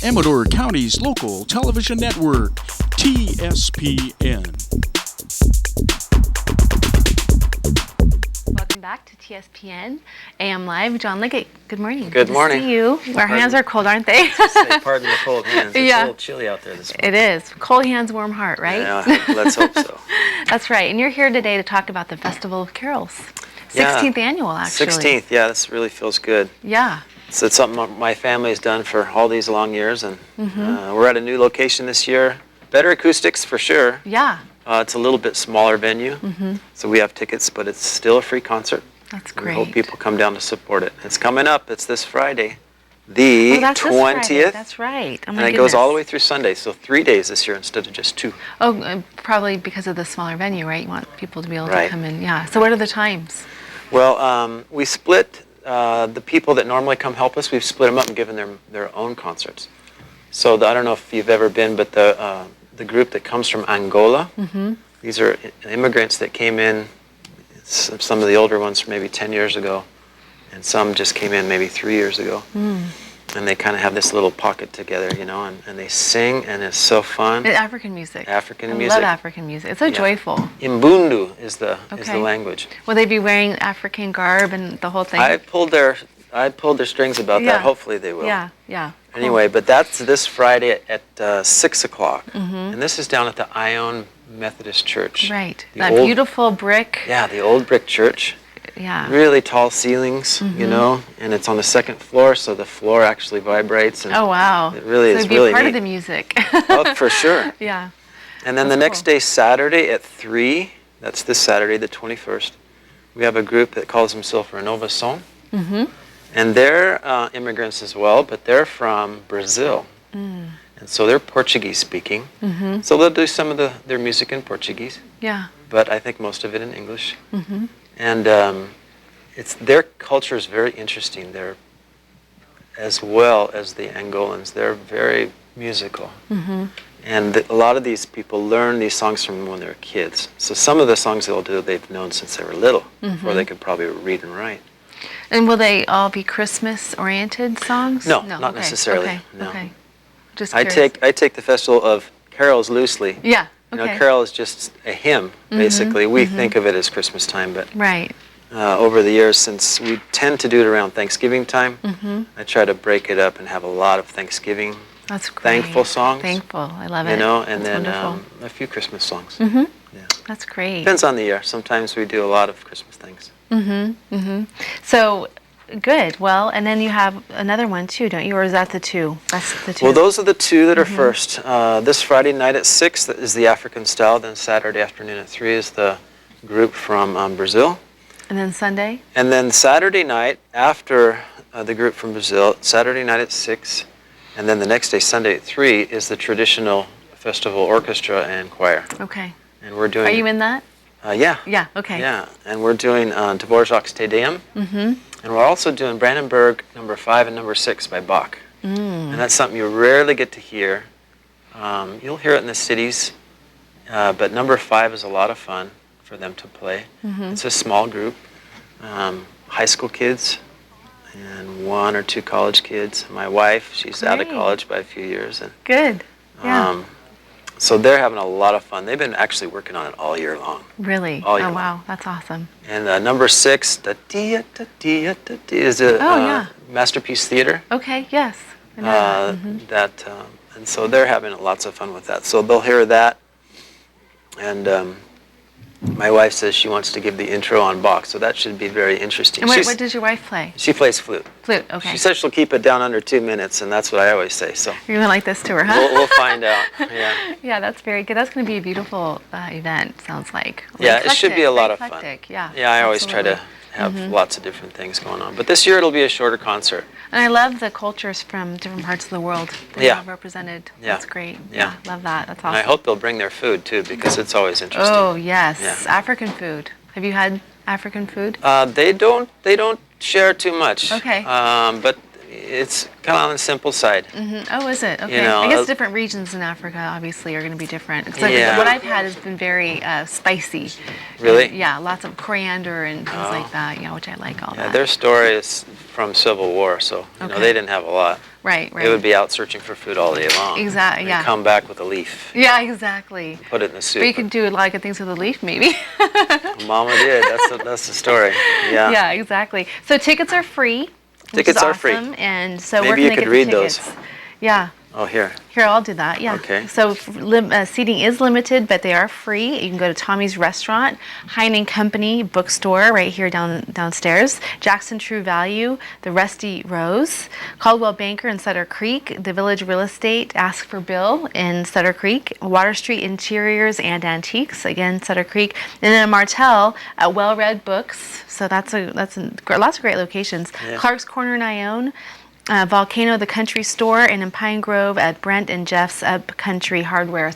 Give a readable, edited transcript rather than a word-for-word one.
Amador County's local television network, TSPN. Welcome back to TSPN AM Live. John Leggit, good morning. Good morning. To see you. Our hands are cold, aren't they? Pardon the cold hands. It's a little chilly out there this morning. It is. Cold hands, warm heart, right? Yeah, let's hope so. That's right. And you're here today to talk about the Festival of Carols. 16th annual, actually. 16th, yeah, this really feels good. Yeah. So it's something my family has done for all these long years, and we're at a new location this year. Better acoustics for sure. Yeah. It's a little bit smaller venue, so we have tickets, but it's still a free concert. That's great. We hope people come down to support it. It's coming up. It's this Friday, the 20th. That's right. Oh, and it goes all the way through Sunday, so 3 days this year instead of just 2. Oh, probably because of the smaller venue, right? You want people to be able to come in. Yeah. So what are the times? Well, we split the people that normally come help us. We've split them up and given them their own concerts. So I don't know if you've ever been, but the group that comes from Angola, these are immigrants that came in, some of the older ones from maybe 10 years ago, and some just came in maybe 3 years ago. And they kind of have this little pocket together, you know, and they sing, and it's so fun. African music. African music. I love African music. It's so joyful. Imbundu is the language. Will they be wearing African garb and the whole thing? I pulled their strings about that. Hopefully they will. Yeah, yeah. Cool. Anyway, but that's this Friday at 6 o'clock. And this is down at the Ione Methodist Church. Right. That beautiful brick. Yeah, the old brick church. Yeah. Really tall ceilings, you know, and it's on the second floor, so the floor actually vibrates. And oh, wow. It really is really neat. So it'd be part of the music. Oh, for sure. Yeah. And then the next day, Saturday at 3, that's this Saturday, the 21st, we have a group that calls themselves Renovação. And they're immigrants as well, but they're from Brazil. And so they're Portuguese speaking. So they'll do some of their music in Portuguese. Yeah. But I think most of it in English. And their culture is very interesting. They're, as well as the Angolans, they're very musical. And a lot of these people learn these songs from when they're kids. So some of the songs they'll do, they've known since they were little, before they could probably read and write. And will they all be Christmas-oriented songs? No, not necessarily. Okay. No. Okay. Just I take the Festival of Carols loosely. Yeah. You know, carol is just a hymn, basically. We think of it as Christmas time, but over the years, since we tend to do it around Thanksgiving time, I try to break it up and have a lot of Thanksgiving, thankful songs. Thankful, I love it. You know, and that's then a few Christmas songs. Yeah. That's great. Depends on the year. Sometimes we do a lot of Christmas things. So, good. Well, and then you have another one too, don't you? Or is that the two? That's the two. Well, those are the two that are first. This Friday night at 6 is the African style. Then Saturday afternoon at 3 is the group from Brazil. And then Sunday? And then Saturday night after the group from Brazil, Saturday night at 6, and then the next day, Sunday at 3, is the traditional festival orchestra and choir. Okay. And we're doing. Are you in that? Yeah. Yeah. Okay. Yeah, and we're doing Dvorak's Te Deum. And we're also doing Brandenburg number 5 and number 6 by Bach. And that's something you rarely get to hear. You'll hear it in the cities, but number 5 is a lot of fun for them to play. It's a small group, high school kids and 1 or 2 college kids. My wife, she's out of college by a few years. And, good. Yeah. So they're having a lot of fun. They've been actually working on it all year long. Really? All year long. Wow, that's awesome. And number 6, is a Masterpiece Theater. Okay, yes. And so they're having lots of fun with that. So they'll hear that. And my wife says she wants to give the intro on Bach, so that should be very interesting. And what does your wife play? She plays flute. Flute, okay. She says she'll keep it down under 2 minutes, and that's what I always say. So you're gonna like this to her, huh? We'll find out. Yeah. Yeah, that's very good. That's gonna be a beautiful event. Sounds like. Yeah, it should be a lot of fun. Yeah. Yeah, I always try to have lots of different things going on, but this year it'll be a shorter concert. And I love the cultures from different parts of the world that you have represented. That's great. Yeah, love that. That's awesome. And I hope they'll bring their food too, because it's always interesting. Oh yes, African food. Have you had African food? They don't share too much. Okay. But it's kind of on the simple side. Oh, is it? Okay. You know, I guess different regions in Africa obviously are going to be different. 'Cause like what I've had has been very spicy. Really? And, yeah, lots of coriander and things like that. Yeah, which I like all that. Their story is from Civil War, so you know, they didn't have a lot. Right. They would be out searching for food all day long. Exactly. Yeah. And come back with a leaf. Yeah, exactly. Put it in the soup. But you could do a lot of good things with a leaf, maybe. Mama did. That's the story. Yeah. Yeah, exactly. So tickets are free. Tickets which is are free. awesome. And so Maybe where can you they could get read the those. tickets? Yeah. Oh, here. Here, I'll do that. Yeah. Okay. So seating is limited, but they are free. You can go to Tommy's Restaurant, Hein and Company Bookstore right here downstairs, Jackson True Value, the Rusty Rose, Caldwell Banker in Sutter Creek, the Village Real Estate, Ask for Bill in Sutter Creek, Water Street Interiors and Antiques, again Sutter Creek, and then Martell at Well Read Books. So that's lots of great locations. Yeah. Clark's Corner in Ione. Volcano, the Country Store, and in Pine Grove at Brent and Jeff's Up Country Hardware.